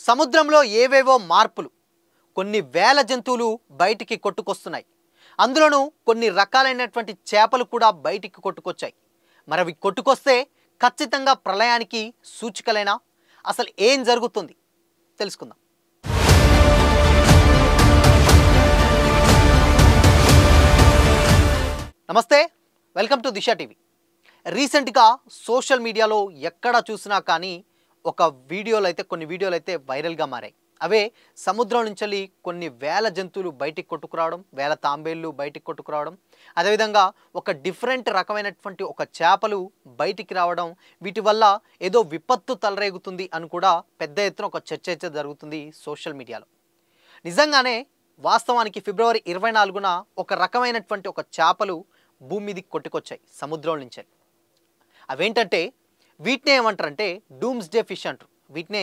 సముద్రంలో ఏవేవో మార్పులు కొన్ని వేల జంతువులు బయటికి కొట్టుకొస్తున్నాయి. అందులోనూ కొన్ని రకాలైనటువంటి చేపలు కూడా బయటికి కొట్టుకొచ్చాయి. మరి అవి కొట్టుకొస్తే ఖచ్చితంగా ప్రళయానికి సూచికలేనా? అసలు ఏం జరుగుతుంది తెలుసుకుందాం. నమస్తే, వెల్కమ్ టు దిశ టీవీ. రీసెంట్గా సోషల్ మీడియాలో ఎక్కడ చూసినా కానీ ఒక వీడియోలు అయితే కొన్ని వీడియోలు అయితే వైరల్గా మారాయి. అవే సముద్రం నుంచి కొన్ని వేల జంతువులు బయటికి కొట్టుకురావడం, వేల తాంబేళ్ళు బయటికి కొట్టుకురావడం, అదేవిధంగా ఒక డిఫరెంట్ రకమైనటువంటి ఒక చేపలు బయటికి రావడం, వీటి వల్ల ఏదో విపత్తు తలరేగుతుంది అని కూడా పెద్ద ఎత్తున ఒక చర్చ అయితే జరుగుతుంది సోషల్ మీడియాలో. నిజంగానే వాస్తవానికి ఫిబ్రవరి 24న ఒక రకమైనటువంటి ఒక చేపలు భూమి మీదకి కొట్టుకొచ్చాయి సముద్రం నుంచి. అవేంటంటే వీటినే ఏమంటారంటే డూమ్స్డే ఫిష్ అంటారు. వీటినే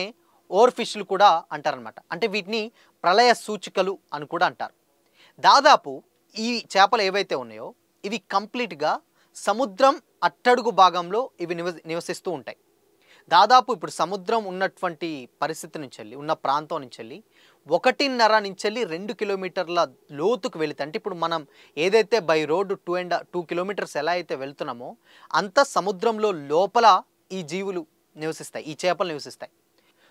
ఓవర్ ఫిష్లు కూడా అంటారనమాట. అంటే వీటిని ప్రళయ సూచికలు అని కూడా అంటారు. దాదాపు ఈ చేపలు ఏవైతే ఉన్నాయో ఇవి కంప్లీట్గా సముద్రం అట్టడుగు భాగంలో ఇవి నివసిస్తూ ఉంటాయి. దాదాపు ఇప్పుడు సముద్రం ఉన్నటువంటి పరిస్థితి నుంచి వెళ్ళి ఉన్న ప్రాంతం నుంచి వెళ్ళి 1.5 నుంచి 2 కిలోమీటర్ల లోతుకు వెళితే, అంటే ఇప్పుడు మనం ఏదైతే బై రోడ్డు 2 కిలోమీటర్స్ ఎలా అయితే వెళ్తున్నామో అంత సముద్రంలో లోపల ఈ జీవులు నివసిస్తాయి, ఈ చేపలు నివసిస్తాయి.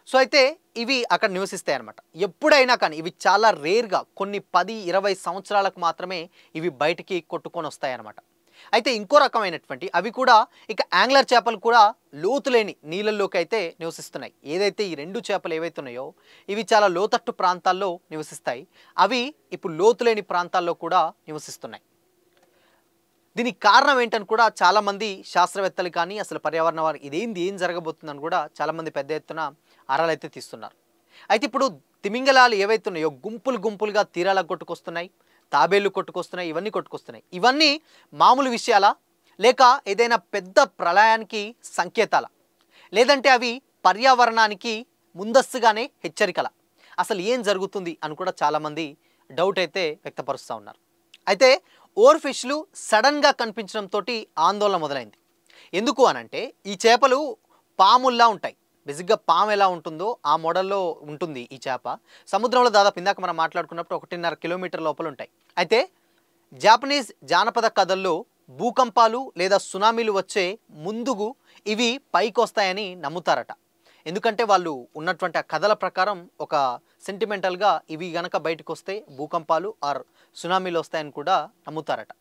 సో అయితే ఇవి అక్కడ నివసిస్తాయి అన్నమాట. ఎప్పుడైనా కానీ ఇవి చాలా రేర్గా కొన్ని 10-20 సంవత్సరాలకు మాత్రమే ఇవి బయటికి కొట్టుకొని వస్తాయి అన్నమాట. అయితే ఇంకో రకమైనటువంటి అవి కూడా ఇక యాంగ్లర్ చేపలు కూడా లోతులేని నీళ్ళల్లోకి అయితే నివసిస్తున్నాయి. ఏదైతే ఈ రెండు చేపలు ఏవైతే ఉన్నాయో ఇవి చాలా లోతట్టు ప్రాంతాల్లో నివసిస్తాయి. అవి ఇప్పుడు లోతులేని ప్రాంతాల్లో కూడా నివసిస్తున్నాయి. దీనికి కారణం ఏంటని కూడా చాలామంది శాస్త్రవేత్తలు కానీ అసలు పర్యావరణ వారు ఏం జరగబోతుందని కూడా చాలామంది పెద్ద ఎత్తున ఆరాలైతే తీస్తున్నారు. అయితే ఇప్పుడు తిమింగలాలు ఏవైతే ఉన్నాయో గుంపులుగా తీరాలకు కొట్టుకొస్తున్నాయి, తాబేళ్లు కొట్టుకొస్తున్నాయి, ఇవన్నీ కొట్టుకొస్తున్నాయి. ఇవన్నీ మామూలు విషయాలా, లేక ఏదైనా పెద్ద ప్రళయానికి సంకేతాలా, లేదంటే అవి పర్యావరణానికి ముందస్తుగానే హెచ్చరికల? అసలు ఏం జరుగుతుంది అని కూడా చాలామంది డౌట్ అయితే వ్యక్తపరుస్తూ ఉన్నారు. అయితే ఓవర్ ఫిష్లు సడన్గా కనిపించడంతో ఆందోళన మొదలైంది. ఎందుకు అనంటే ఈ చేపలు పాముల్లా ఉంటాయి. బేసిక్గా పాము ఎలా ఉంటుందో ఆ మోడల్లో ఉంటుంది ఈ చేప. సముద్రంలో దాదాపు ఇందాక మనం మాట్లాడుకున్నప్పుడు 1.5 కిలోమీటర్ లోపల ఉంటాయి. అయితే జాపనీస్ జానపద కథల్లో భూకంపాలు లేదా సునామీలు వచ్చే ముందుకు ఇవి పైకి వస్తాయని నమ్ముతారట. ఎందుకంటే వాళ్ళు ఉన్నటువంటి ఆ కథల ప్రకారం ఒక సెంటిమెంటల్గా ఇవి గనక బయటకు వస్తే భూకంపాలు ఆర్ సునామీలు వస్తాయని కూడా నమ్ముతారట.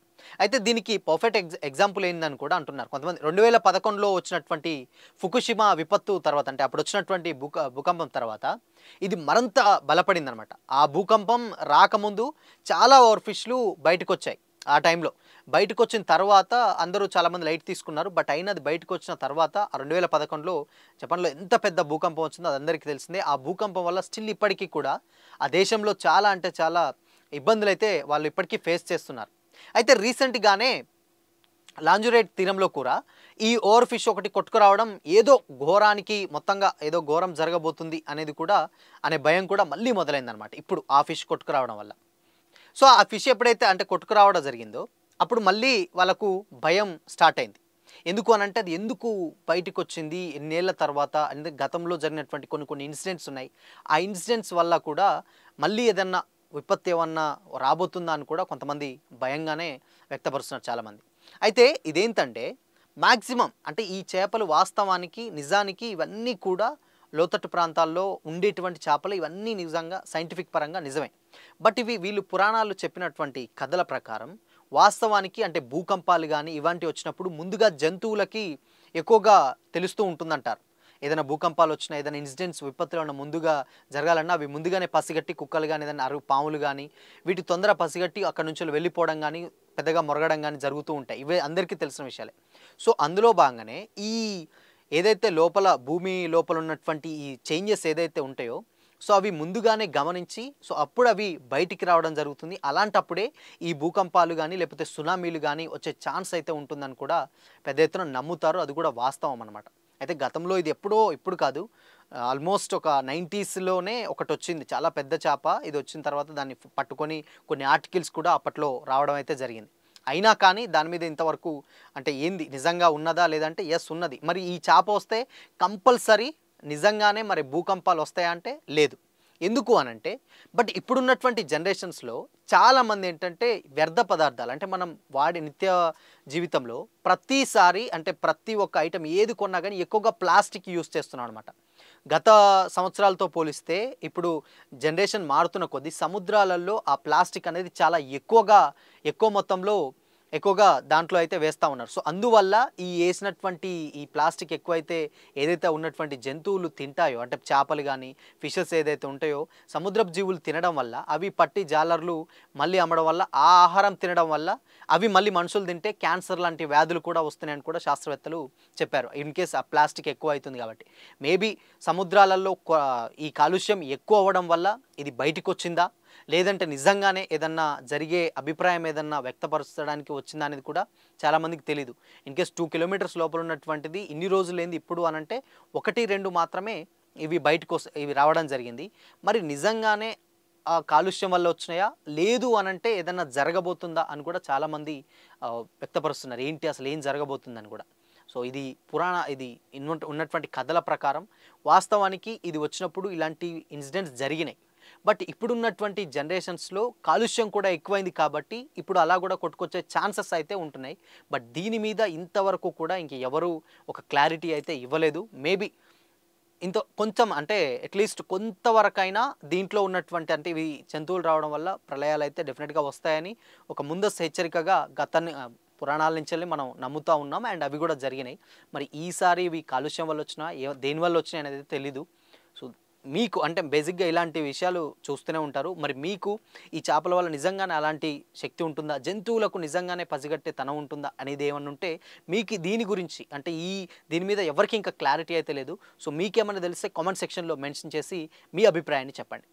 అయితే దీనికి పర్ఫెక్ట్ ఎగ్జాంపుల్ ఏందని కూడా అంటున్నారు కొంతమంది. 2011లో వచ్చినటువంటి ఫుకుషిమా విపత్తు తర్వాత, అంటే అప్పుడు వచ్చినటువంటి భూకంపం తర్వాత ఇది మరింత బలపడింది అనమాట. ఆ భూకంపం రాకముందు చాలా ఓవర్ ఫిష్లు బయటకు వచ్చాయి. ఆ టైంలో బయటకు వచ్చిన తర్వాత అందరూ చాలామంది లైట్ తీసుకున్నారు. బట్ అయినది బయటకు వచ్చిన తర్వాత 2011లో జపాన్లో ఎంత పెద్ద భూకంపం వచ్చిందో అది అందరికీ తెలిసిందే. ఆ భూకంపం వల్ల స్టిల్ ఇప్పటికీ కూడా ఆ దేశంలో చాలా అంటే చాలా ఇబ్బందులు అయితే వాళ్ళు ఇప్పటికీ ఫేస్ చేస్తున్నారు. అయితే రీసెంట్గానే లాంజురేట్ తీరంలో కూడా ఈ ఓవర్ ఫిష్ ఒకటి కొట్టుకురావడం ఏదో ఘోరానికి మొత్తంగా ఏదో ఘోరం జరగబోతుంది అనేది కూడా అనే భయం కూడా మళ్ళీ మొదలైందనమాట ఇప్పుడు ఆ ఫిష్ కొట్టుకురావడం వల్ల. సో ఆ ఫిష్ ఎప్పుడైతే అంటే కొట్టుకురావడం జరిగిందో అప్పుడు మళ్ళీ వాళ్ళకు భయం స్టార్ట్ అయింది. ఎందుకు అనంటే అది ఎందుకు బయటకు వచ్చింది ఎన్నేళ్ల తర్వాత అంటే గతంలో జరిగినటువంటి కొన్ని ఇన్సిడెంట్స్ ఉన్నాయి. ఆ ఇన్సిడెంట్స్ వల్ల కూడా మళ్ళీ ఏదన్నా విపత్తు ఏమన్నా రాబోతుందా అని కూడా కొంతమంది భయంగానే వ్యక్తపరుస్తున్నారు చాలామంది. అయితే ఇదేంటంటే మ్యాక్సిమం అంటే ఈ చేపలు వాస్తవానికి నిజానికి ఇవన్నీ కూడా లోతట్టు ప్రాంతాల్లో ఉండేటువంటి చేపలు, ఇవన్నీ నిజంగా సైంటిఫిక్ పరంగా నిజమే. బట్ వీళ్ళు పురాణాలు చెప్పినటువంటి కథల ప్రకారం వాస్తవానికి అంటే భూకంపాలు కానీ ఇలాంటివి వచ్చినప్పుడు ముందుగా జంతువులకి ఎక్కువగా తెలుస్తూ ఉంటుందంటారు. ఏదైనా భూకంపాలు వచ్చినా ఏదైనా ఇన్సిడెంట్స్ విపత్తులు ముందుగా జరగాలన్నా అవి ముందుగానే పసిగట్టి కుక్కలు కానీ ఏదైనా పాములు కానీ వీటి తొందర పసిగట్టి అక్కడ నుంచి వెళ్ళిపోవడం కానీ పెద్దగా మొరగడం కానీ జరుగుతూ ఉంటాయి. ఇవే అందరికీ తెలిసిన విషయాలే. సో అందులో భాగంగానే ఈ ఏదైతే లోపల భూమి లోపల ఉన్నటువంటి ఈ చేంజెస్ ఏదైతే ఉంటాయో సో అవి ముందుగానే గమనించి సో అప్పుడు అవి బయటికి రావడం జరుగుతుంది. అలాంటప్పుడే ఈ భూకంపాలు కానీ లేకపోతే సునామీలు కానీ వచ్చే ఛాన్స్ అయితే ఉంటుందని కూడా పెద్ద ఎత్తున నమ్ముతారు. అది కూడా వాస్తవం అన్నమాట. అయితే గతంలో ఇది ఇప్పుడు కాదు, ఆల్మోస్ట్ ఒక 90స్లోనే ఒకటి వచ్చింది, చాలా పెద్ద చేప. ఇది వచ్చిన తర్వాత దాన్ని పట్టుకొని కొన్ని ఆర్టికల్స్ కూడా అప్పట్లో రావడం అయితే జరిగింది. అయినా కానీ దాని మీద ఇంతవరకు అంటే ఏంది నిజంగా ఉన్నదా లేదంటే ఎస్ ఉన్నది. మరి ఈ చేప వస్తే కంపల్సరీ నిజంగానే మరి భూకంపాలు వస్తాయా అంటే లేదు. ఎందుకు అనంటే బట్ ఇప్పుడున్నటువంటి జనరేషన్స్‌లో చాలామంది ఏంటంటే వ్యర్థ పదార్థాలు అంటే మనం వాడే నిత్య జీవితంలో ప్రతిసారి అంటే ప్రతి ఒక్క ఐటెమ్ ఏది కొన్నా గానీ ఎక్కువగా ప్లాస్టిక్ యూజ్ చేస్తున్నాం అనమాట. గత సంవత్సరాలతో పోలిస్తే ఇప్పుడు జనరేషన్ మారుతున్న కొద్దీ సముద్రాలలో ఆ ప్లాస్టిక్ అనేది చాలా ఎక్కువ మొత్తంలో ఎక్కువగా దాంట్లో అయితే వేస్తా ఉన్నారు. సో, అందువల్ల ఈ ఏసినటువంటి ఈ ప్లాస్టిక్ ఎక్కువైతే ఏదైతే ఉన్నటువంటి జంతువులు తింటాయో అంటే చేపలు గానీ, ఫిషెస్ ఏదైతే ఉంటాయో సముద్రపు జీవులు తినడం వల్ల అవి పట్టి జాలర్లు మళ్ళీ అమ్మడం వల్ల ఆ ఆహారం తినడం వల్ల అవి మళ్ళీ మనుషులు తింటే క్యాన్సర్ లాంటి వ్యాధులు కూడా వస్తున్నాయని కూడా శాస్త్రవేత్తలు చెప్పారు. ఇన్ కేస్ ఆ ప్లాస్టిక్ ఎక్కువైతుంది కాబట్టి. మేబీ సముద్రాలలో ఈ కాలుష్యం ఎక్కువ అవ్వడం వల్ల ఇది బయటికొచ్చిందా? లేదంటే నిజంగానే ఏదన్నా జరిగే అభిప్రాయం ఏదన్నా వ్యక్తపరచడానికి వచ్చిందా అనేది కూడా చాలామందికి తెలీదు. ఇన్‌కేస్ 2 కిలోమీటర్స్ లోపల ఉన్నటువంటిది ఇన్ని రోజులేంది ఇప్పుడు అనంటే 1, 2 మాత్రమే ఇవి రావడం జరిగింది. మరి నిజంగానే ఆ కాలుష్యం వల్ల వచ్చినాయా? లేదు అనంటే ఏదన్నా జరగబోతుందా అని కూడా చాలామంది వ్యక్తపరుస్తున్నారు. ఏంటి అసలు ఏం జరగబోతుందని కూడా. సో, ఇది ఉన్నటువంటి కథల ప్రకారం వాస్తవానికి ఇది వచ్చినప్పుడు ఇలాంటి ఇన్సిడెంట్స్ జరిగినాయి. బట్ ఇప్పుడున్నటువంటి జనరేషన్స్‌లో కాలుష్యం కూడా ఎక్కువైంది కాబట్టి ఇప్పుడు అలా కూడా కొట్టుకొచ్చే ఛాన్సెస్ అయితే ఉంటున్నాయి. బట్ దీని మీద ఇంతవరకు కూడా ఇంక ఎవరు ఒక క్లారిటీ అయితే ఇవ్వలేదు. మేబీ కొంచెం అంటే అట్‌లీస్ట్ కొంతవరకైనా దీంట్లో ఉన్నటువంటి అంటే ఇవి జంతువులు రావడం వల్ల ప్రళయాలైతే డెఫినిట్‌గా వస్తాయని ఒక ముందస్తు హెచ్చరికగా పురాణాల నుంచెల్లి మనం నమ్ముతా ఉన్నాం. అండ్ అవి కూడా జరిగినాయి. మరి ఈసారి ఇవి కాలుష్యం వల్ల వచ్చినా దేనివల్ల వచ్చినాయి అనేది తెలీదు. సో, మీకు అంటే బేసిక్‌గా ఇలాంటి విషయాలు చూస్తూనే ఉంటారు. మరి మీకు ఈ చేపల వల్ల నిజంగానే అలాంటి శక్తి ఉంటుందా? జంతువులకు నిజంగానే పసిగట్టే తనం ఉంటుందా? అనేది ఏమన్నా ఉంటే మీకు దీని గురించి అంటే దీని మీద ఎవరికీ ఇంకా క్లారిటీ అయితే లేదు. సో, మీకేమన్నా తెలిస్తే కామెంట్ సెక్షన్‌లో మెన్షన్ చేసి మీ అభిప్రాయాన్ని చెప్పండి.